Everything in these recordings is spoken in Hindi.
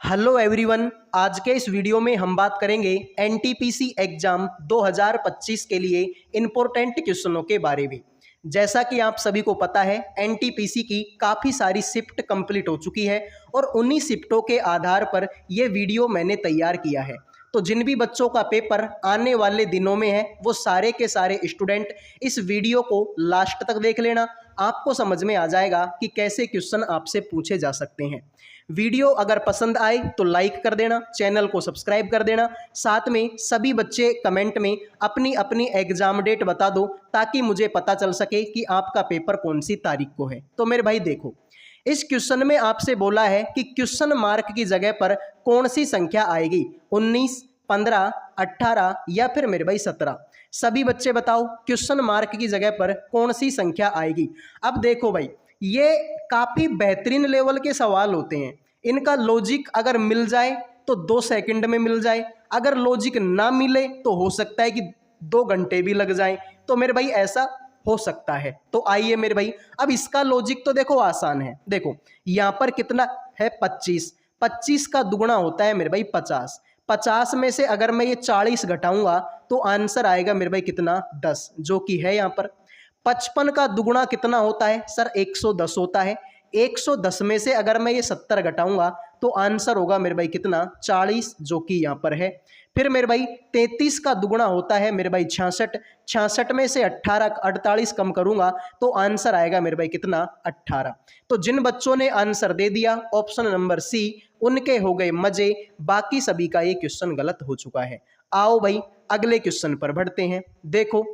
हेलो एवरीवन, आज के इस वीडियो में हम बात करेंगे एनटीपीसी एग्जाम 2025 के लिए इम्पोर्टेंट क्वेश्चनों के बारे में। जैसा कि आप सभी को पता है, एनटीपीसी की काफ़ी सारी शिफ्ट कंप्लीट हो चुकी है और उन्हीं शिफ्टों के आधार पर ये वीडियो मैंने तैयार किया है। तो जिन भी बच्चों का पेपर आने वाले दिनों में है वो सारे के सारे स्टूडेंट इस वीडियो को लास्ट तक देख लेना। आपको समझ में आ जाएगा कि कैसे क्वेश्चन आपसे पूछे जा सकते हैं। वीडियो अगर पसंद आए तो लाइक कर देना, चैनल को सब्सक्राइब कर देना। साथ में सभी बच्चे कमेंट में अपनी अपनी एग्जाम डेट बता दो ताकि मुझे पता चल सके कि आपका पेपर कौन सी तारीख को है। तो मेरे भाई देखो, इस क्वेश्चन में आपसे बोला है कि क्वेश्चन मार्क की जगह पर कौन सी संख्या आएगी, 19, 15, 18 या फिर मेरे भाई 17। सभी बच्चे बताओ क्वेश्चन मार्क की जगह पर कौन सी संख्या आएगी। अब देखो भाई, ये काफ़ी बेहतरीन लेवल के सवाल होते हैं। इनका लॉजिक अगर मिल जाए तो 2 सेकंड में मिल जाए, अगर लॉजिक ना मिले तो हो सकता है कि 2 घंटे भी लग जाए। तो मेरे भाई ऐसा हो सकता है। तो आइए मेरे भाई, अब इसका लॉजिक तो देखो आसान है। देखो यहाँ पर कितना है, 25। 25 का दुगुना होता है मेरे भाई 50। 50 में से अगर मैं ये 40 घटाऊंगा तो आंसर आएगा मेरे भाई कितना, 10, जो कि है यहाँ पर। 55 का दुगुना कितना होता है सर, 110 होता है। 110 में से अगर मैं ये 70 घटाऊंगा तो आंसर होगा मेरे भाई कितना, 40, जो कि यहाँ पर है। फिर मेरे भाई 33 का दुगुना होता है मेरे भाई 66। 66 में से 48 कम करूंगा तो आंसर आएगा मेरे भाई कितना, 18। तो जिन बच्चों ने आंसर दे दिया ऑप्शन नंबर सी, उनके हो गए मजे, बाकी सभी का ये क्वेश्चन गलत हो चुका है। आओ भाई अगले क्वेश्चन पर बढ़ते हैं। देखो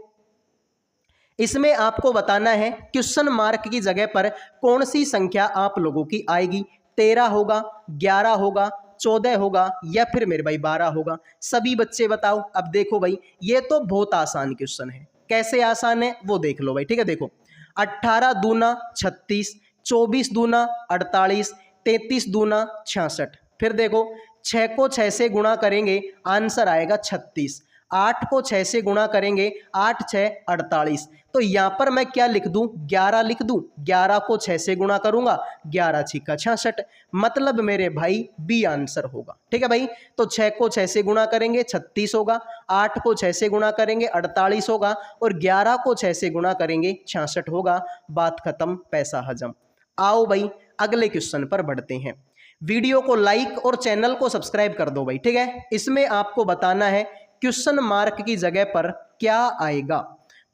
इसमें आपको बताना है क्वेश्चन मार्क की जगह पर कौन सी संख्या आप लोगों की आएगी। 13 होगा, 11 होगा, 14 होगा या फिर मेरे भाई 12 होगा। सभी बच्चे बताओ। अब देखो भाई, ये तो बहुत आसान क्वेश्चन है। कैसे आसान है वो देख लो भाई, ठीक है। देखो 18 दूना 36, 24 दूना 48, 33 दूना 66। फिर देखो 6 को 6 से गुणा करेंगे आंसर आएगा 36। 8 को 6 से गुणा करेंगे, 8 6 48। तो यहाँ पर मैं क्या लिख दूं, 11 लिख दूं। 11 को 6 से गुणा करूंगा, 11 छिक्का 66। मतलब मेरे भाई बी आंसर होगा, ठीक है भाई। तो 6 को 6 से गुणा करेंगे 36 होगा, 8 को 6 से गुणा करेंगे 48 होगा और 11 को 6 से गुणा करेंगे 66 होगा। बात खत्म, पैसा हजम। आओ भाई अगले क्वेश्चन पर बढ़ते हैं। वीडियो को लाइक और चैनल को सब्सक्राइब कर दो भाई, ठीक है। इसमें आपको बताना है क्वेश्चन मार्क की जगह पर क्या आएगा।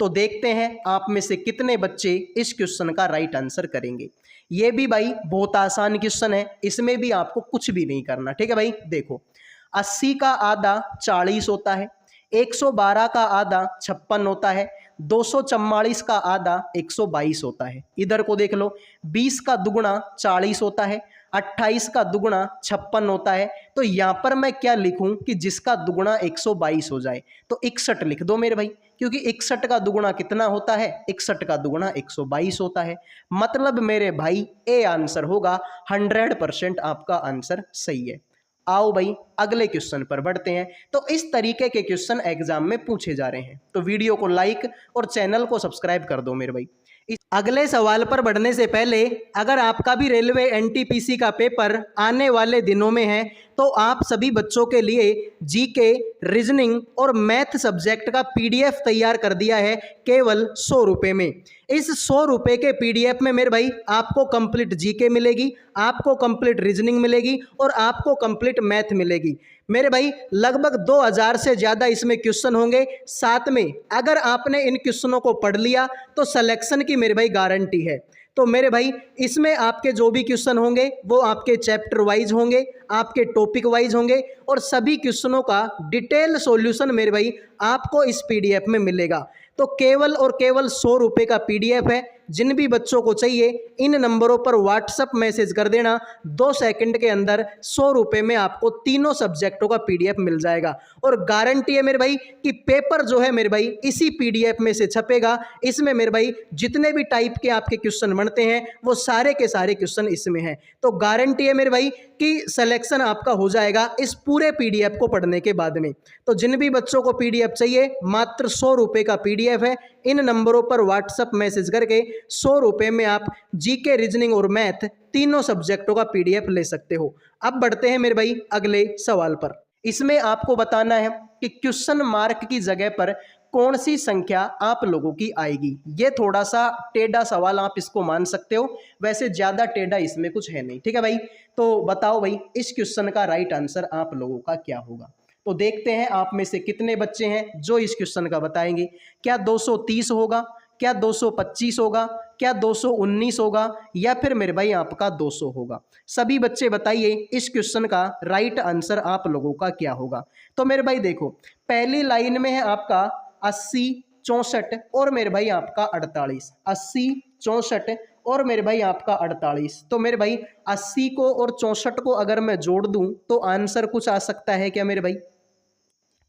तो देखते हैं आप में से कितने बच्चे इस क्वेश्चन का राइट आंसर करेंगे। ये भी भाई बहुत आसान क्वेश्चन है, इसमें भी आपको कुछ भी नहीं करना, ठीक है भाई। देखो 80 का आधा 40 होता है, 112 का आधा 56 होता है, 244 का आधा 122 होता है। इधर को देख लो, 20 का दुगुना 40 होता है, 28 का दुगुना 56 होता है। तो यहाँ पर मैं क्या लिखूं कि जिसका दुगुना 122 हो जाए, तो 61 लिख दो मेरे भाई, क्योंकि 61 का दुगुना कितना होता है, 61 का दुगुना 122 होता है। मतलब मेरे भाई ए आंसर होगा। 100% आपका आंसर सही है। आओ भाई अगले क्वेश्चन पर बढ़ते हैं। तो इस तरीके के क्वेश्चन एग्जाम में पूछे जा रहे हैं, तो वीडियो को लाइक और चैनल को सब्सक्राइब कर दो मेरे भाई। अगले सवाल पर बढ़ने से पहले, अगर आपका भी रेलवे एनटीपीसी का पेपर आने वाले दिनों में है तो आप सभी बच्चों के लिए जीके, रीजनिंग और मैथ सब्जेक्ट का पीडीएफ तैयार कर दिया है केवल 100 रुपये में। इस 100 रुपये के पीडीएफ में मेरे भाई आपको कंप्लीट जीके मिलेगी, आपको कंप्लीट रीजनिंग मिलेगी और आपको कंप्लीट मैथ मिलेगी। मेरे भाई लगभग 2000 से ज़्यादा इसमें क्वेश्चन होंगे। साथ में अगर आपने इन क्वेश्चनों को पढ़ लिया तो सिलेक्शन की मेरे भाई गारंटी है। तो मेरे भाई इसमें आपके जो भी क्वेश्चन होंगे वो आपके चैप्टर वाइज होंगे, आपके टॉपिक वाइज होंगे और सभी क्वेश्चनों का डिटेल सॉल्यूशन मेरे भाई आपको इस पीडीएफ में मिलेगा। तो केवल और केवल 100 रुपये का पीडीएफ है। जिन भी बच्चों को चाहिए इन नंबरों पर व्हाट्सएप मैसेज कर देना, 2 सेकंड के अंदर 100 रुपये में आपको तीनों सब्जेक्टों का पीडीएफ मिल जाएगा। और गारंटी है मेरे भाई कि पेपर जो है मेरे भाई इसी पीडीएफ में से छपेगा। इसमें मेरे भाई जितने भी टाइप के आपके क्वेश्चन बनते हैं वो सारे के सारे क्वेश्चन इसमें हैं। तो गारंटी है मेरे भाई कि सिलेक्शन आपका हो जाएगा इस पूरे पीडीएफ को पढ़ने के बाद में। तो जिन भी बच्चों को पीडीएफ चाहिए, मात्र 100 रुपये का पीडीएफ है। इन नंबरों पर व्हाट्सएप मैसेज करके 100 रुपये में आप जीके, रीजनिंग और मैथ तीनों सब्जेक्टों का पीडीएफ ले सकते हो। अब बढ़ते हैं मेरे भाई अगले सवाल पर। इसमें आपको बताना है कि क्वेश्चन मार्क की जगह पर कौन सी संख्या आप लोगों की आएगी। ये थोड़ा सा टेढ़ा सवाल आप इसको मान सकते हो, वैसे ज्यादा टेढ़ा इसमें कुछ है नहीं, ठीक है भाई। तो बताओ भाई इस क्वेश्चन का राइट आंसर आप लोगों का क्या होगा। तो देखते हैं आप में से कितने बच्चे हैं जो इस क्वेश्चन का बताएंगे। क्या 230 होगा, क्या 225 होगा, क्या 219 होगा, या फिर मेरे भाई आपका 200 होगा। सभी बच्चे बताइए इस क्वेश्चन का राइट आंसर आप लोगों का क्या होगा। तो मेरे भाई देखो, पहली लाइन में है आपका 80, 64 और मेरे भाई आपका 48। 80, 64 और मेरे भाई आपका 48। तो मेरे भाई 80 को और 64 को अगर मैं जोड़ दूं तो आंसर कुछ आ सकता है क्या मेरे भाई।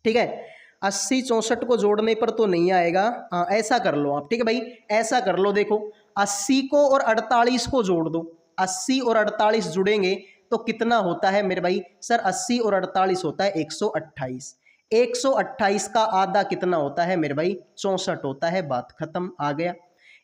ठीक है, 80 64 को जोड़ने पर तो नहीं आएगा। हाँ ऐसा कर लो आप, ठीक है भाई, ऐसा कर लो। देखो 80 को और 48 को जोड़ दो, 80 और 48 जुड़ेंगे तो कितना होता है मेरे भाई। सर 80 और 48 होता है 128। 128 का आधा कितना होता है मेरे भाई, 64 होता है। बात खत्म, आ गया।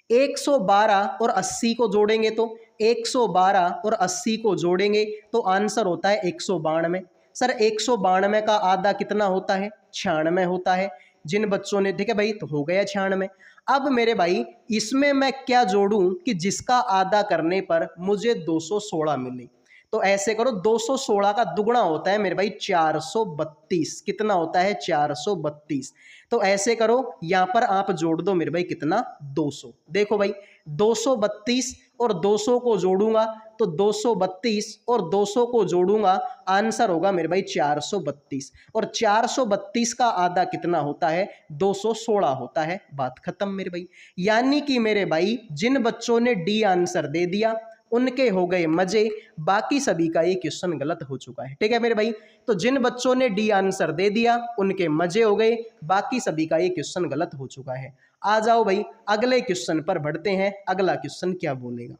112 और 80 को जोड़ेंगे तो 112 और 80 को जोड़ेंगे तो आंसर होता है 192। सर 192 का आधा कितना होता है, 96 होता है। जिन बच्चों ने, ठीक है भाई, तो हो गया 96। अब मेरे भाई इसमें मैं क्या जोड़ूं कि जिसका आधा करने पर मुझे 216 मिले। तो ऐसे करो, 216 का दुगुना होता है मेरे भाई 432। कितना होता है, 432। तो ऐसे करो, यहां पर आप जोड़ दो मेरे भाई कितना, 200। देखो भाई 232 और 200 को जोड़ूंगा तो 232 और 200 को जोड़ूंगा, आंसर होगा मेरे भाई 432। और 432 का आधा कितना होता है, 216 होता है। बात खत्म मेरे भाई। यानी कि मेरे भाई जिन बच्चों ने डी आंसर दे दिया उनके हो गए मजे, बाकी सभी का ये क्वेश्चन गलत हो चुका है। ठीक है मेरे भाई, तो जिन बच्चों ने डी आंसर दे दिया उनके मजे हो गए, बाकी सभी का ये क्वेश्चन गलत हो चुका है। आ जाओ भाई अगले क्वेश्चन पर बढ़ते हैं। अगला क्वेश्चन क्या बोलेगा।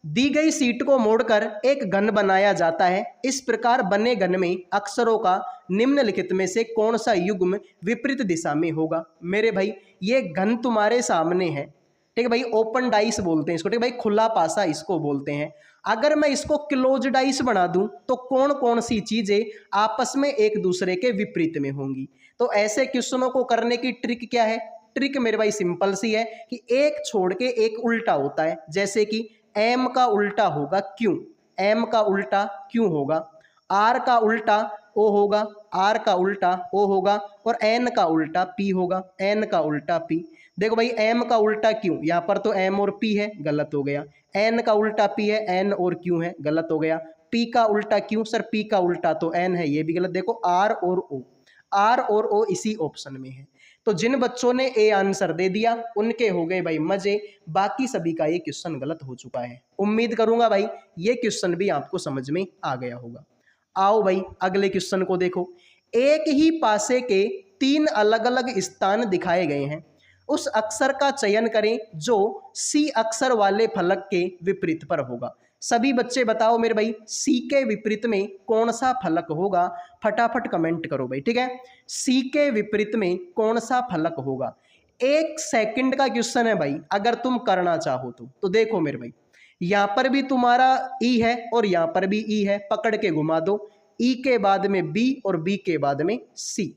दी गई सीट को मोड़कर एक घन बनाया जाता है। इस प्रकार बने घन में अक्षरों का निम्नलिखित में से कौन सा युग्म विपरीत दिशा में होगा। मेरे भाई ये घन तुम्हारे सामने है, ठीक है भाई, ओपन डाइस बोलते हैं इसको, ठीक है भाई, खुला पासा इसको बोलते हैं। अगर मैं इसको क्लोज डाइस बना दूं तो कौन कौन सी चीजें आपस में एक दूसरे के विपरीत में होंगी। तो ऐसे क्वेश्चनों को करने की ट्रिक क्या है। ट्रिक मेरे भाई सिंपल सी है कि एक छोड़ के एक उल्टा होता है। जैसे कि एम का उल्टा होगा क्यू, एम का उल्टा क्यू होगा। आर का उल्टा ओ होगा, आर का उल्टा ओ होगा। और एन का उल्टा पी होगा, एन का उल्टा पी। देखो भाई एम का उल्टा क्यू, यहाँ पर तो एम और पी है, गलत हो गया। एन का उल्टा पी है, एन और क्यू है, गलत हो गया। पी का उल्टा क्यू, सर पी का उल्टा तो एन है, ये भी गलत। देखो आर और ओ, आर और ओ इसी ऑप्शन में है। तो जिन बच्चों ने ए आंसर दे दिया उनके हो गए भाई मजे, बाकी सभी का ये क्वेश्चन गलत हो चुका है। उम्मीद करूंगा भाई ये क्वेश्चन भी आपको समझ में आ गया होगा। आओ भाई अगले क्वेश्चन को देखो। एक ही पासे के 3 अलग अलग स्थान दिखाए गए हैं। उस अक्षर का चयन करें जो सी अक्षर वाले फलक के विपरीत पर होगा। सभी बच्चे बताओ मेरे भाई सी के विपरीत में कौन सा फलक होगा। फटाफट कमेंट करो भाई, ठीक है। सी के विपरीत में कौन सा फलक होगा। 1 सेकंड का क्वेश्चन है भाई, अगर तुम करना चाहो तो देखो मेरे भाई, यहां पर भी तुम्हारा ई है और यहां पर भी ई है, पकड़ के घुमा दो। ई के बाद में बी और बी के बाद में सी,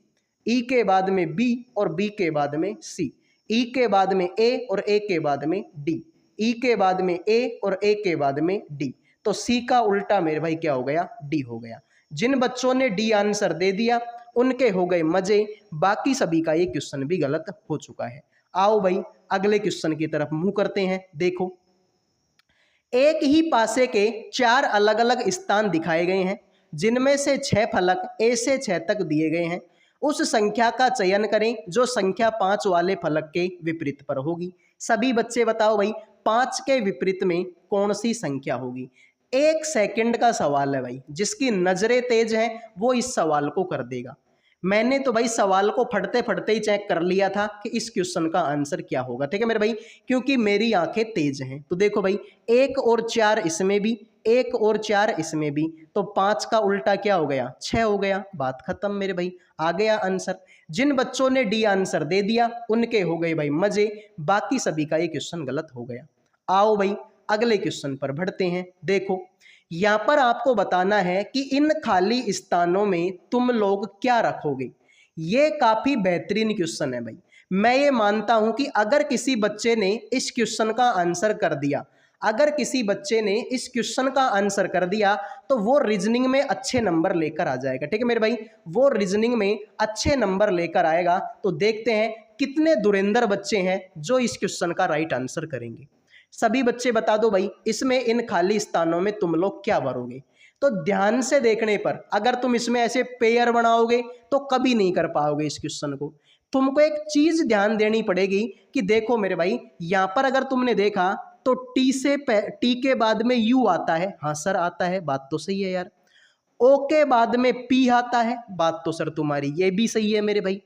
ई के बाद में बी और बी के बाद में सी, ई के बाद में ए और ए के बाद में डी, ई के बाद में ए और ए के बाद में डी। तो सी का उल्टा मेरे भाई क्या हो गया, डी हो गया। जिन बच्चों ने डी आंसर दे दिया उनके हो गए मजे, बाकी सभी का ये क्वेश्चन भी गलत हो चुका है। आओ भाई अगले क्वेश्चन की तरफ मुंह करते हैं। देखो एक ही पासे के 4 अलग अलग स्थान दिखाए गए हैं जिनमें से 6 फलक ए से 6 तक दिए गए हैं। उस संख्या का चयन करें जो संख्या 5 वाले फलक के विपरीत पर होगी। सभी बच्चे बताओ भाई 5 के विपरीत में कौन सी संख्या होगी। 1 सेकंड का सवाल है भाई, जिसकी नजरें तेज हैं वो इस सवाल को कर देगा। मैंने तो भाई सवाल को फटते फटते ही चेक कर लिया था कि इस क्वेश्चन का आंसर क्या होगा, ठीक है मेरे भाई, क्योंकि मेरी आंखें तेज हैं। तो देखो भाई 1 और 4 इसमें भी, 1 और 4 इसमें भी, तो 5 का उल्टा क्या हो गया, 6 हो गया। बात खत्म मेरे भाई, आ गया आंसर। जिन बच्चों ने डी आंसर दे दिया उनके हो गए भाई मजे, बाकी सभी का ये क्वेश्चन गलत हो गया। आओ भाई अगले क्वेश्चन पर बढ़ते हैं। देखो यहां पर आपको बताना है कि इन खाली स्थानों में तुम लोग क्या रखोगे। ये काफी बेहतरीन क्वेश्चन है भाई। मैं ये मानता हूं कि अगर किसी बच्चे ने इस क्वेश्चन का आंसर कर दिया, अगर किसी बच्चे ने इस क्वेश्चन का आंसर कर दिया तो वो रीजनिंग में अच्छे नंबर लेकर आ जाएगा। ठीक है मेरे भाई, वो रीजनिंग में अच्छे नंबर लेकर आएगा। तो देखते हैं कितने दुरेंदर बच्चे हैं जो इस क्वेश्चन का राइट आंसर करेंगे। सभी बच्चे बता दो भाई, इसमें इन खाली स्थानों में तुम लोग क्या भरोगे। तो ध्यान से देखने पर अगर तुम इसमें ऐसे पेयर बनाओगे तो कभी नहीं कर पाओगे इस क्वेश्चन को। तुमको एक चीज ध्यान देनी पड़ेगी कि देखो मेरे भाई, यहां पर अगर तुमने देखा तो टी के बाद में यू आता है। हाँ सर आता है, बात तो सही है यार। ओ के बाद में पी आता है, बात तो सर तुम्हारी ये भी सही है मेरे भाई।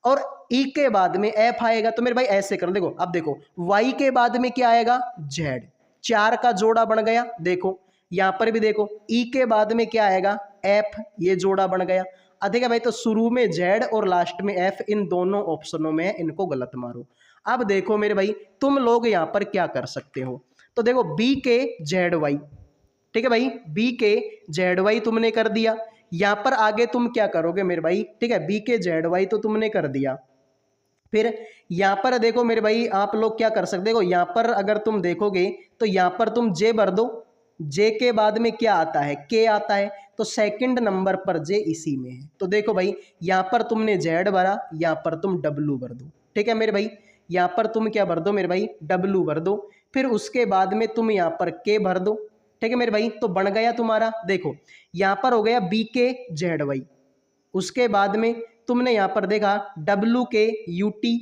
और ई के बाद में एफ आएगा। तो मेरे भाई ऐसे करो, देखो अब देखो वाई के बाद में क्या आएगा, जेड। 4 का जोड़ा बन गया। देखो यहां पर भी देखो ई के बाद में क्या आएगा, एफ, ये जोड़ा बन गया। अधिक है भाई, तो शुरू में जेड और लास्ट में एफ, इन दोनों ऑप्शनों में इनको गलत मारो। अब देखो मेरे भाई तुम लोग यहां पर क्या कर सकते हो। तो देखो बी के जेड वाई, ठीक है भाई, बी के जेड वाई तुमने कर दिया। यहां पर आगे तुम क्या करोगे मेरे भाई, ठीक है, बी के जेड वाई तो तुमने कर दिया। फिर यहां पर देखो मेरे भाई आप लोग क्या कर सकते हो, यहां पर अगर तुम देखोगे तो यहां पर तुम जे भर दो। जे के बाद में क्या आता है, के आता है, तो सेकंड नंबर पर जे इसी में है। तो देखो भाई यहां पर तुमने जेड भरा, यहां पर तुम डब्लू भर दो। ठीक है मेरे भाई, यहां पर तुम क्या भर दो मेरे भाई, डब्लू भर दो। फिर उसके बाद में तुम यहां पर के भर दो। ठीक है मेरे भाई, तो बन गया तुम्हारा, देखो यहां पर हो गया बी के जेड वाई। उसके बाद में तुमने यहां पर देखा डब्लू के यू टी।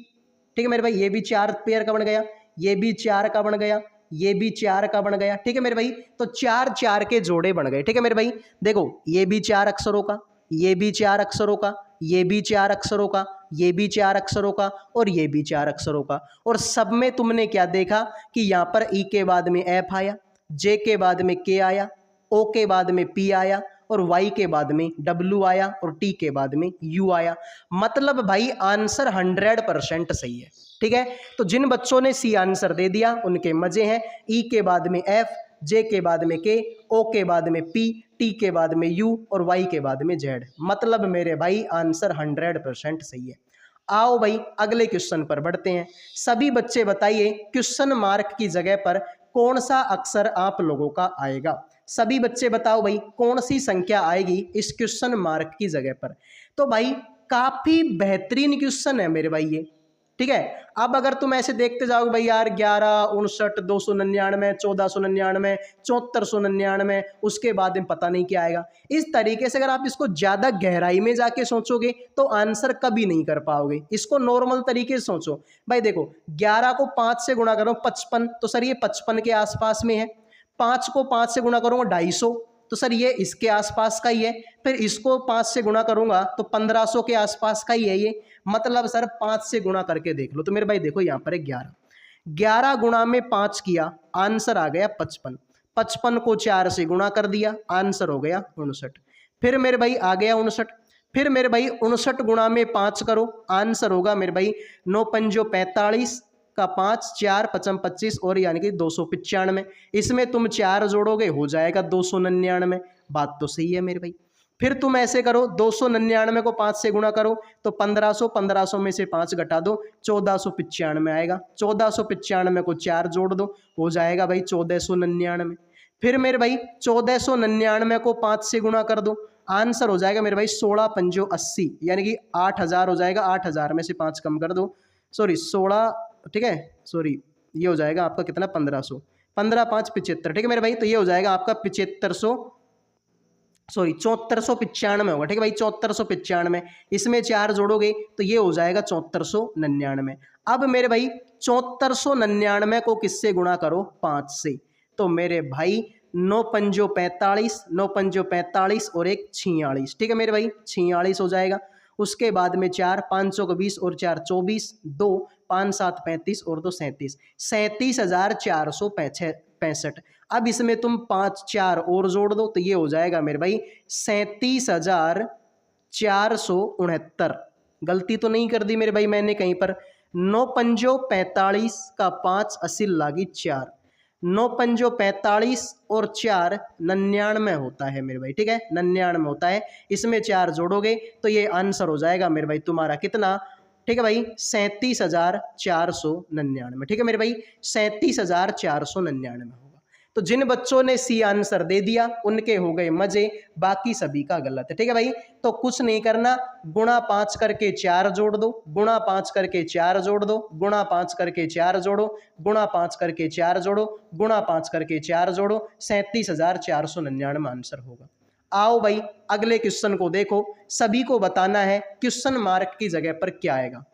ठीक है मेरे भाई, ये भी 4 पेयर का बन गया, ये भी 4 का बन गया, ये भी 4 का बन गया। ठीक है मेरे भाई, तो 4 4 के जोड़े बन गए। ठीक है मेरे भाई, देखो ये भी 4 अक्षरों का, ये भी 4 अक्षरों का, ये भी 4 अक्षरों का, ये भी 4 अक्षरों का, और ये भी 4 अक्षरों का। और सब में तुमने क्या देखा कि यहां पर ई के बाद में एफ आया, जे के बाद में के आया, ओ के बाद में पी आया, और वाई के बाद में डब्लू आया, और टी के बाद में यू आया। मतलब भाई आंसर 100% सही है। ठीक है, तो जिन बच्चों ने सी आंसर दे दिया उनके मजे हैं। ई के बाद में एफ, जे के बाद में के, ओ के बाद में पी, टी के बाद में यू, और वाई के बाद में जेड। मतलब मेरे भाई आंसर 100% सही है। आओ भाई अगले क्वेश्चन पर बढ़ते हैं। सभी बच्चे बताइए क्वेश्चन मार्क की जगह पर कौन सा अक्षर आप लोगों का आएगा। सभी बच्चे बताओ भाई कौन सी संख्या आएगी इस क्वेश्चन मार्क की जगह पर। तो भाई काफी बेहतरीन क्वेश्चन है मेरे भाई ये। ठीक है, अब अगर तुम ऐसे देखते जाओगे भाई यार 11, 59, 299, 1499, 7499, उसके बाद में पता नहीं क्या आएगा। इस तरीके से अगर आप इसको ज्यादा गहराई में जाके सोचोगे तो आंसर कभी नहीं कर पाओगे। इसको नॉर्मल तरीके से सोचो भाई, देखो 11 को 5 से गुणा करो 55, तो सर ये 55 के आसपास में है। 5 को 5 से गुणा करूंगा 250, तो सर ये इसके आसपास का ही है। फिर इसको 5 से गुणा करूंगा तो 1500 के आसपास का ही है ये। मतलब सर 5 से गुणा करके देख लो। तो मेरे भाई देखो यहाँ पर है 11, 11 गुणा में 5 किया, आंसर आ गया 55। 55 को 4 से गुणा कर दिया, आंसर हो गया 59। फिर मेरे भाई आ गया 59। फिर मेरे भाई 59 गुणा में 5 करो, आंसर होगा मेरे भाई 9 पंजो 45 का 5, 4 पचम 25, और यानी कि 295। इसमें तुम 4 जोड़ोगे हो जाएगा 299। बात तो सही है मेरे भाई। फिर तुम ऐसे करो 299 को 5 से गुणा करो तो 1500, 1500 में से 5 घटा दो 1495 आएगा। 1495 को 4 जोड़ दो हो जाएगा भाई 1499। फिर मेरे भाई 1499 को 5 से गुणा कर दो, आंसर हो जाएगा मेरे भाई 16 पंजो 80, यानी कि 8000 हो जाएगा। 8000 में से 5 कम कर दो, सॉरी 16, ठीक है, सॉरी ये हो जाएगा आपका कितना 1500, 15 5 75। ठीक है मेरे भाई, तो ये हो जाएगा आपका 7500, सॉरी 7495 होगा। ठीक है भाई 7495, इसमें 4 जोड़ोगे तो ये हो जाएगा 7499। अब मेरे भाई 7499 को किससे गुणा करो, 5 से। तो मेरे भाई 9 पंजो 45, 9 पंजो 45 और एक 46। ठीक है मेरे भाई 46 हो जाएगा। उसके बाद में 4, 500 को 20 और 4 24, 2 5 7 35 और 2 37, 37,465, 65। अब इसमें तुम 5 4 और जोड़ दो तो ये हो जाएगा मेरे भाई 37,469। गलती तो नहीं कर दी मेरे भाई मैंने कहीं पर। 9 पंजो 45 का 5 असिल लागी 4, 9 पंजो 45 और 4 99 होता है मेरे भाई, ठीक है 99 होता है। इसमें 4 जोड़ोगे तो ये आंसर हो जाएगा मेरे भाई तुम्हारा कितना, ठीक है भाई 37,499, ठीक है मेरे भाई 37,499 होगा। तो जिन बच्चों ने सी आंसर दे दिया उनके हो गए मजे, बाकी सभी का गलत है, ठीक है भाई। तो कुछ नहीं करना, गुणा 5 करके 4 जोड़ दो, गुणा 5 करके 4 जोड़ दो, गुणा 5 करके 4 जोड़ो, गुणा 5 करके 4 जोड़ो, गुणा 5 करके 4 जोड़ो, 37,499 आंसर होगा। आओ भाई अगले क्वेश्चन को देखो, सभी को बताना है क्वेश्चन मार्क की जगह पर क्या आएगा।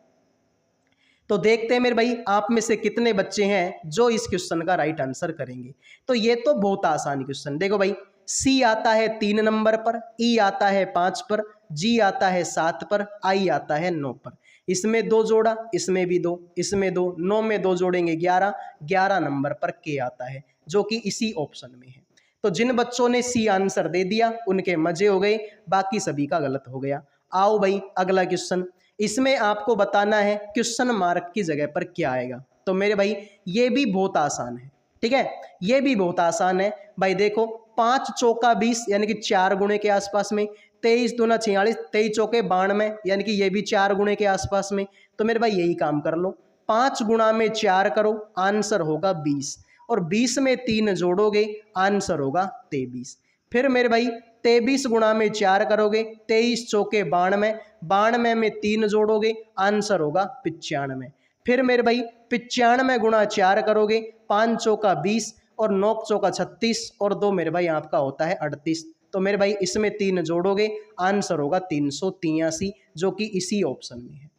तो देखते हैं मेरे भाई आप में से कितने बच्चे हैं जो इस क्वेश्चन का राइट आंसर करेंगे। तो ये तो बहुत आसान क्वेश्चन, देखो भाई सी आता है 3 नंबर पर, ई आता है 5 पर, जी आता है 7 पर, आई आता है 9 पर। इसमें 2 जोड़ा, इसमें भी 2, इसमें 2, 9 में 2 जोड़ेंगे 11, 11 नंबर पर के आता है जो कि इसी ऑप्शन में है। तो जिन बच्चों ने सी आंसर दे दिया उनके मजे हो गए, बाकी सभी का गलत हो गया। आओ भाई अगला क्वेश्चन, इसमें आपको बताना है क्वेश्चन मार्क की जगह पर क्या आएगा। तो मेरे भाई ये भी बहुत आसान है, ठीक है ये भी बहुत आसान है भाई। देखो 5 चौका 20 यानी कि 4 गुणे के आसपास में, 23 दूना 46, 23 चौके 92 यानी कि ये भी 4 गुणे के आसपास में। तो मेरे भाई यही काम कर लो, 5 गुणा में 4 करो, आंसर होगा 20, और 20 में 3 जोड़ोगे आंसर होगा 23। फिर मेरे भाई 23 गुणा में 4 करोगे, 23 चौके 92, 92 में 3 जोड़ोगे आंसर होगा 95। फिर मेरे भाई 95 गुणा 4 करोगे, 5 चौका 20 और 9 चौका 36 और 2 मेरे भाई आपका होता है 38। तो मेरे भाई इसमें 3 जोड़ोगे आंसर होगा 383 जो कि इसी ऑप्शन में है।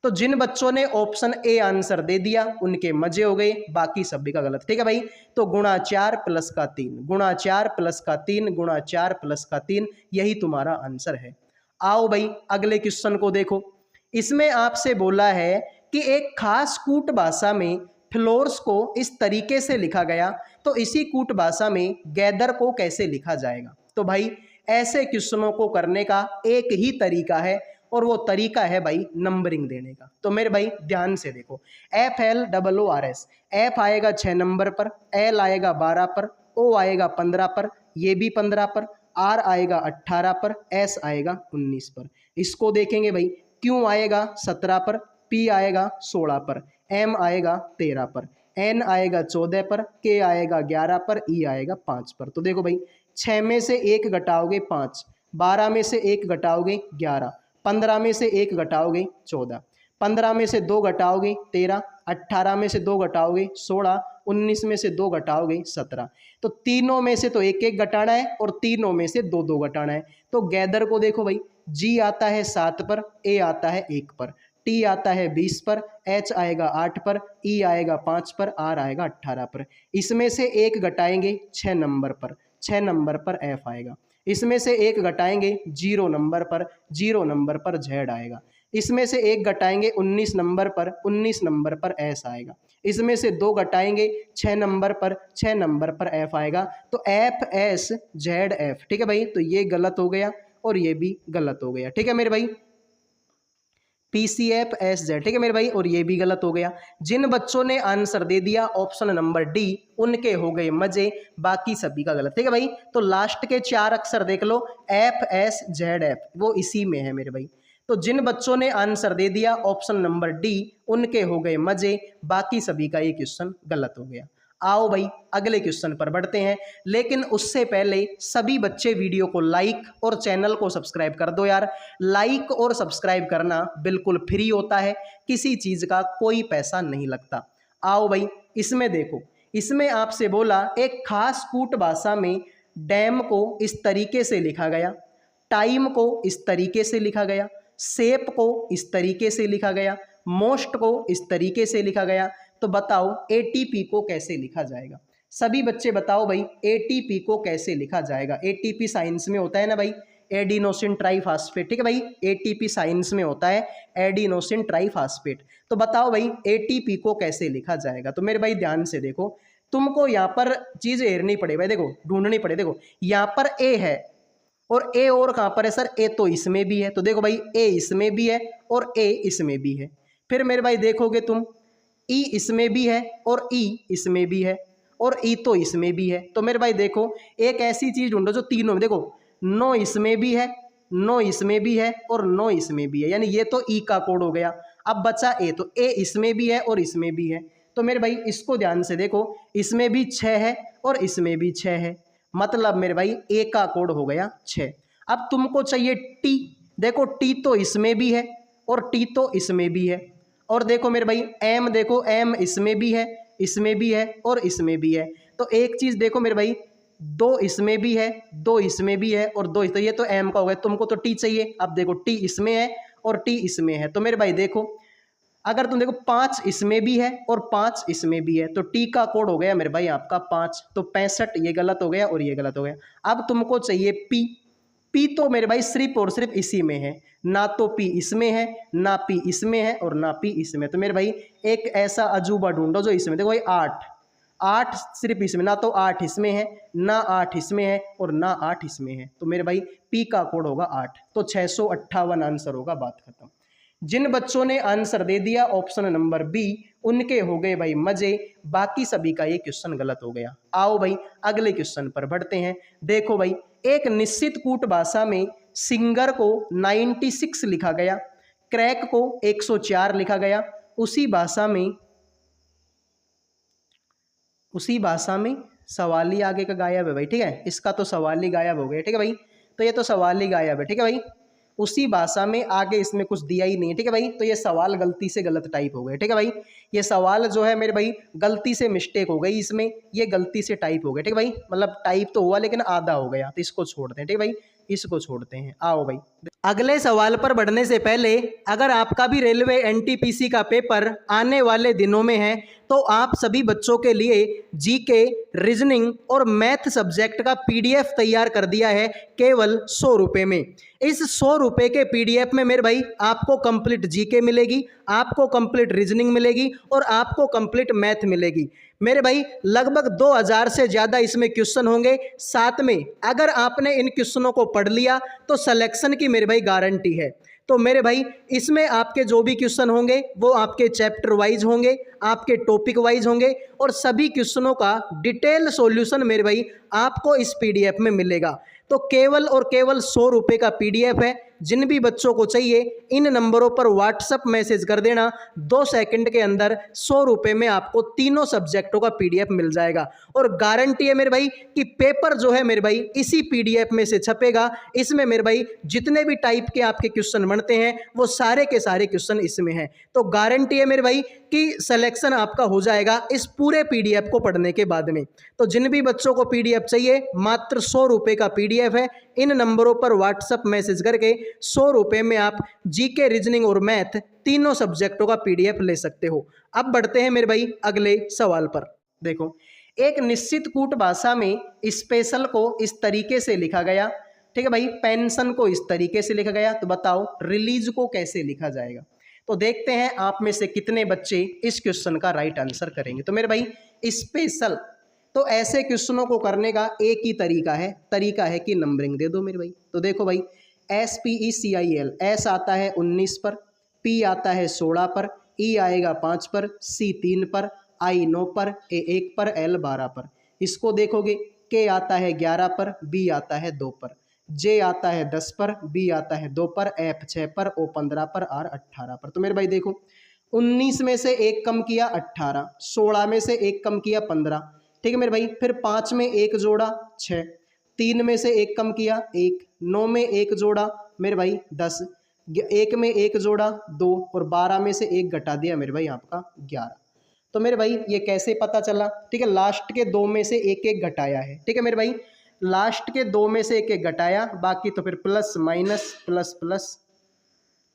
तो जिन बच्चों ने ऑप्शन ए आंसर दे दिया उनके मजे हो गए, बाकी सभी का गलत, ठीक है भाई। तो गुणा 4 प्लस का 3, गुणा 4 प्लस का 3, गुणा 4 प्लस का 3, यही तुम्हारा आंसर है। आओ भाई अगले क्वेश्चन को देखो, इसमें आपसे बोला है कि एक खास कूट भाषा में फ्लोर्स को इस तरीके से लिखा गया, तो इसी कूट भाषा में गैदर को कैसे लिखा जाएगा। तो भाई ऐसे क्वेश्चनों को करने का एक ही तरीका है और वो तरीका है भाई नंबरिंग देने का। तो मेरे भाई ध्यान से देखो, FLOORS, एफ आएगा 6 नंबर पर, एल आएगा 12 पर, ओ आएगा 15 पर, ये भी 15 पर, आर आएगा 18 पर, एस आएगा 19 पर। इसको देखेंगे भाई, क्यू आएगा 17 पर, पी आएगा 16 पर, एम आएगा 13 पर, एन आएगा 14 पर, के आएगा 11 पर, ई आएगा 5 पर। तो देखो भाई 6 में से 1 घटाओगे 5, 12 में से 1 घटाओगे 11, 15 में से 1 घटाओगे 14, 15 में से 2 घटाओगे 13, 18 में से 2 घटाओगे 16, 19 में से 2 घटाओगे 17। तो तीनों में से तो 1 1 घटाना है और तीनों में से 2 2 घटाना है। तो गैदर को देखो भाई, जी आता है 7 पर, ए आता है 1 पर, टी आता है 20 पर, एच आएगा 8 पर, ई आएगा 5 पर, आर आएगा 18 पर। इसमें से 1 घटाएंगे 6 नंबर पर, 6 नंबर पर एफ आएगा। इसमें से 1 घटाएंगे 0 नंबर पर, 0 नंबर पर जेड आएगा। इसमें से 1 घटाएंगे 19 नंबर पर, 19 नंबर पर एस आएगा। इसमें से 2 घटाएंगे 6 नंबर पर, 6 नंबर पर एफ आएगा। तो एफ एस जेड एफ, ठीक है भाई। तो ये गलत हो गया और ये भी गलत हो गया, ठीक है मेरे भाई, PCF ठीक है मेरे भाई, और ये भी गलत हो गया। जिन बच्चों ने आंसर दे दिया ऑप्शन नंबर डी उनके हो गए मजे, बाकी सभी का गलत, ठीक है भाई। तो लास्ट के 4 अक्षर देख लो, FSZF, वो इसी में है मेरे भाई। तो जिन बच्चों ने आंसर दे दिया ऑप्शन नंबर डी उनके हो गए मजे, बाकी सभी का ये क्वेश्चन गलत हो गया। आओ भाई अगले क्वेश्चन पर बढ़ते हैं, लेकिन उससे पहले सभी बच्चे वीडियो को लाइक और चैनल को सब्सक्राइब कर दो यार। लाइक और सब्सक्राइब करना बिल्कुल फ्री होता है, किसी चीज़ का कोई पैसा नहीं लगता। आओ भाई इसमें देखो, इसमें आपसे बोला एक खास कूट भाषा में डैम को इस तरीके से लिखा गया, टाइम को इस तरीके से लिखा गया, शेप को इस तरीके से लिखा गया, मोस्ट को इस तरीके से लिखा गया। तो बताओ ATP को कैसे लिखा जाएगा। सभी बच्चे बताओ भाई ATP को कैसे लिखा जाएगा। ATP साइंस में होता है ना भाई, एडिनोसिन ट्राइफॉस्फेट, ठीक है भाई। ATP साइंस में होता है एडिनोसिन ट्राइफॉस्फेट। तो बताओ भाई ATP को कैसे लिखा जाएगा। तो मेरे भाई ध्यान से देखो, तुमको यहाँ पर चीज हेरनी पड़े भाई, देखो ढूंढनी पड़े। देखो यहाँ पर ए है और ए और कहाँ पर है सर, ए तो इसमें भी है। तो देखो भाई ए इसमें भी है और ए इसमें भी है। फिर मेरे भाई देखोगे तुम ई इसमें भी है और ई इसमें भी है और ई तो इसमें भी है। तो मेरे भाई देखो एक ऐसी चीज ढूंढो जो तीनों में, देखो नो इसमें भी है, नो इसमें भी है और नो इसमें भी है, यानी ये तो ई का कोड हो गया। अब बचा ए, तो ए इसमें भी है और इसमें भी है। तो मेरे भाई इसको ध्यान से देखो, इसमें भी 6 है और इसमें भी 6 है, मतलब मेरे भाई ए का कोड हो गया 6। अब तुमको चाहिए टी, देखो टी तो इसमें भी है और टी तो इसमें भी है। और देखो मेरे भाई एम, देखो एम इसमें भी है, इसमें भी है और इसमें भी है। तो एक चीज देखो मेरे भाई, दो इसमें भी है, दो इसमें भी है और दो, तो ये तो एम का हो गया। तुमको तो टी चाहिए, अब देखो टी इसमें है और टी इसमें है। तो मेरे भाई देखो अगर तुम देखो 5 इसमें भी है और 5 इसमें भी है, तो टी का कोड हो गया मेरे भाई आपका 5। तो 65 ये गलत हो गया और ये गलत हो गया। अब तुमको चाहिए पी, पी तो मेरे भाई सिर्फ और सिर्फ इसी में है, ना तो पी इसमें है, ना पी इसमें है और ना पी इसमें। तो मेरे भाई एक ऐसा अजूबा ढूंढो जो इसमें, देखो भाई 8, 8 सिर्फ इसमें, ना तो 8 इसमें है, ना 8 इसमें है और ना 8 इसमें है। तो मेरे भाई पी का कोड होगा 8। तो 658 आंसर होगा, बात खत्म। जिन बच्चों ने आंसर दे दिया ऑप्शन नंबर बी, उनके हो गए भाई मजे, बाकी सभी का ये क्वेश्चन गलत हो गया। आओ भाई अगले क्वेश्चन पर बढ़ते हैं। देखो भाई एक निश्चित कूट भाषा में सिंगर को 96 लिखा गया, क्रैक को 104 लिखा गया। उसी भाषा में सवाल ही आगे का गायब है भाई, ठीक है, इसका तो सवाल ही गायब हो गया, ठीक है भाई। तो ये तो सवाल ही गायब है, ठीक है भाई, उसी भाषा में आगे इसमें कुछ दिया ही नहीं है, ठीक है भाई। तो ये सवाल गलती से गलत टाइप हो गए, ठीक है भाई। ये सवाल जो है मेरे भाई गलती से मिस्टेक हो गई इसमें, ये गलती से टाइप हो गए, ठीक है भाई, मतलब टाइप तो हुआ लेकिन आधा हो गया, तो इसको छोड़ते हैं, ठीक है भाई, इसको छोड़ते हैं। आओ भाई अगले सवाल पर बढ़ने से पहले, अगर आपका भी रेलवे एनटीपीसी का पेपर आने वाले दिनों में है तो आप सभी बच्चों के लिए जीके, रीजनिंग और मैथ सब्जेक्ट का पीडीएफ तैयार कर दिया है केवल 100 रुपये में। इस 100 रुपये के पीडीएफ में मेरे भाई आपको कंप्लीट जीके मिलेगी, आपको कंप्लीट रीजनिंग मिलेगी और आपको कंप्लीट मैथ मिलेगी। मेरे भाई लगभग 2000 से ज़्यादा इसमें क्वेश्चन होंगे। साथ में अगर आपने इन क्वेश्चनों को पढ़ लिया तो सिलेक्शन की मेरे भाई गारंटी है। तो मेरे भाई इसमें आपके जो भी क्वेश्चन होंगे वो आपके चैप्टर वाइज होंगे, आपके टॉपिक वाइज होंगे और सभी क्वेश्चनों का डिटेल सॉल्यूशन मेरे भाई आपको इस पीडीएफ में मिलेगा। तो केवल और केवल 100 रुपये का पीडीएफ है। जिन भी बच्चों को चाहिए इन नंबरों पर व्हाट्सएप मैसेज कर देना, 2 सेकंड के अंदर 100 रुपये में आपको तीनों सब्जेक्टों का पीडीएफ मिल जाएगा। और गारंटी है मेरे भाई कि पेपर जो है मेरे भाई इसी पीडीएफ में से छपेगा। इसमें मेरे भाई जितने भी टाइप के आपके क्वेश्चन बनते हैं वो सारे के सारे क्वेश्चन इसमें हैं। तो गारंटी है मेरे भाई कि सिलेक्शन आपका हो जाएगा इस पूरे पीडीएफ को पढ़ने के बाद में। तो जिन भी बच्चों को पीडीएफ चाहिए मात्र 100 रुपये का पीडीएफ है। इन नंबरों पर व्हाट्सएप मैसेज करके 100 रुपये में आप जीके, रीजनिंग और मैथ तीनों सब्जेक्टों का पीडीएफ ले सकते हो। अब बढ़ते हैं मेरे भाई अगले सवाल पर। देखो एक निश्चित कूट भाषा में स्पेशल को इस तरीके से लिखा गया, ठीक है भाई, पेंशन को इस तरीके से लिखा गया। तो बताओ रिलीज को कैसे लिखा जाएगा। तो देखते हैं आप में से कितने बच्चे इस क्वेश्चन का राइट आंसर करेंगे। तो मेरे भाई स्पेशल, तो ऐसे क्वेश्चनों को करने का एक ही तरीका है कि नंबरिंग दे दो मेरे भाई। तो देखो भाई SPECIL, एस आता है 19 पर, P आता है 16 पर, E आएगा 5 पर, C 3 पर, I 9 पर, A 1 पर, L 12 पर। इसको देखोगे K आता है 11 पर, B आता है 2 पर, J आता है 10 पर, B आता है 2 पर, F 6 पर, O 15 पर, R 18 पर। तो मेरे भाई देखो 19 में से एक कम किया 18, 16 में से एक कम किया 15, ठीक है मेरे भाई, फिर 5 में एक जोड़ा 6, 3 में से एक कम किया 1, 9 में एक जोड़ा मेरे भाई 10, 1 में एक जोड़ा 2 और 12 में से एक घटा दिया मेरे भाई आपका 11। तो मेरे भाई ये कैसे पता चला, ठीक है, लास्ट के 2 में से एक एक घटाया है, ठीक है मेरे भाई, लास्ट के 2 में से एक एक घटाया, बाकी तो फिर प्लस माइनस प्लस प्लस।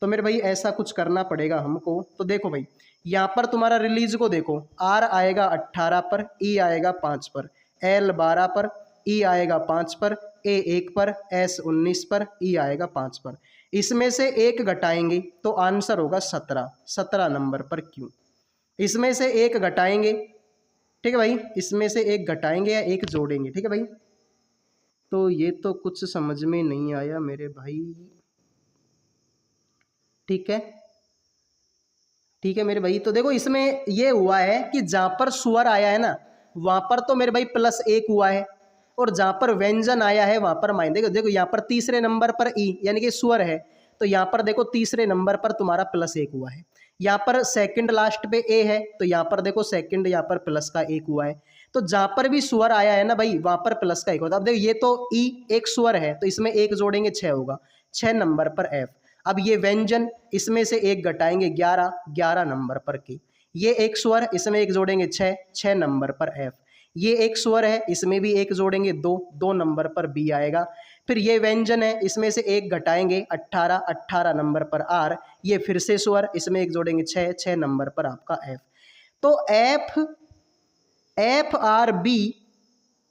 तो मेरे भाई ऐसा कुछ करना पड़ेगा हमको। तो देखो भाई यहाँ पर तुम्हारा रिलीज को देखो, R आएगा 18 पर, E आएगा 5 पर, L 12 पर, E आएगा 5 पर, A 1 पर, S 19 पर, E आएगा 5 पर। इसमें से एक घटाएंगे तो आंसर होगा 17 नंबर पर क्यों। इसमें से एक घटाएंगे ठीक है भाई, इसमें से एक घटाएंगे या एक जोड़ेंगे। ठीक है भाई, तो ये तो कुछ समझ में नहीं आया मेरे भाई। ठीक है, ठीक है मेरे भाई, तो देखो इसमें ये हुआ है कि जहां पर स्वर आया है ना वहां पर तो मेरे भाई +1 हुआ है, और जहां पर व्यंजन आया है वहां पर माइनस। देखो देखो यहाँ पर तीसरे नंबर पर ई यानी कि स्वर है, तो यहाँ पर देखो तीसरे नंबर पर तुम्हारा +1 हुआ है। यहाँ पर सेकंड लास्ट पे ए है, तो यहाँ पर देखो सेकंड यहाँ पर +1 हुआ है। तो जहां पर भी स्वर आया है ना भाई वहां पर +1 होता है। अब देखो ये तो ई एक स्वर है, तो इसमें एक जोड़ेंगे 6 होगा, 6 नंबर पर एफ। अब ये व्यंजन, इसमें से एक घटाएंगे 11, 11 नंबर पर की। ये एक स्वर, इसमें एक जोड़ेंगे 6, 6 नंबर पर एफ। ये एक स्वर है, इसमें भी एक जोड़ेंगे 2, 2 नंबर पर बी आएगा। फिर ये व्यंजन है, इसमें से एक घटाएंगे 18, 18 नंबर पर आर। ये फिर से स्वर, इसमें एक जोड़ेंगे 6, 6 नंबर पर आपका एफ। तो एफ आर बी,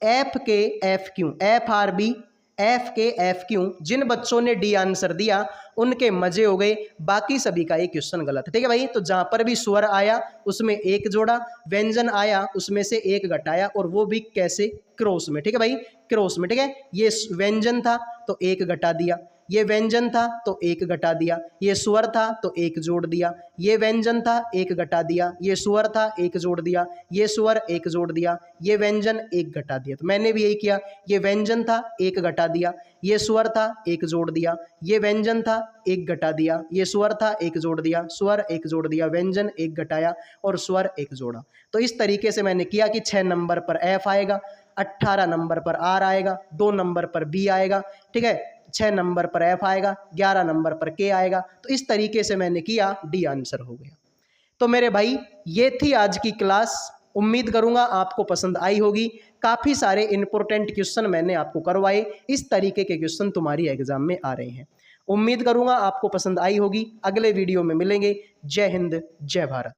एफ के F Q, F R B F के एफ क्यू। जिन बच्चों ने डी आंसर दिया उनके मजे हो गए, बाकी सभी का ये क्वेश्चन गलत है। ठीक है भाई, तो जहां पर भी स्वर आया उसमें एक जोड़ा, व्यंजन आया उसमें से एक घटाया, और वो भी कैसे, क्रॉस में। ठीक है भाई, क्रॉस में। ठीक है, ये व्यंजन था तो एक घटा दिया, ये व्यंजन था तो एक घटा दिया, ये स्वर था तो एक जोड़ दिया, ये व्यंजन था एक घटा दिया, ये स्वर था एक जोड़ दिया, ये स्वर एक जोड़ दिया, ये व्यंजन एक घटा दिया। तो मैंने भी यही किया, ये व्यंजन था एक घटा दिया, ये स्वर था एक जोड़ दिया, ये व्यंजन था एक घटा दिया, ये स्वर था एक जोड़ दिया, स्वर एक जोड़ दिया, व्यंजन एक घटाया और स्वर एक जोड़ा। तो इस तरीके से मैंने किया कि 6 नंबर पर एफ आएगा, 18 नंबर पर आर आएगा, 2 नंबर पर बी आएगा। ठीक है, 6 नंबर पर एफ आएगा, 11 नंबर पर के आएगा। तो इस तरीके से मैंने किया, डी आंसर हो गया। तो मेरे भाई ये थी आज की क्लास, उम्मीद करूंगा आपको पसंद आई होगी। काफ़ी सारे इंपॉर्टेंट क्वेश्चन मैंने आपको करवाए, इस तरीके के क्वेश्चन तुम्हारी एग्जाम में आ रहे हैं। उम्मीद करूंगा आपको पसंद आई होगी। अगले वीडियो में मिलेंगे। जय हिंद, जय भारत।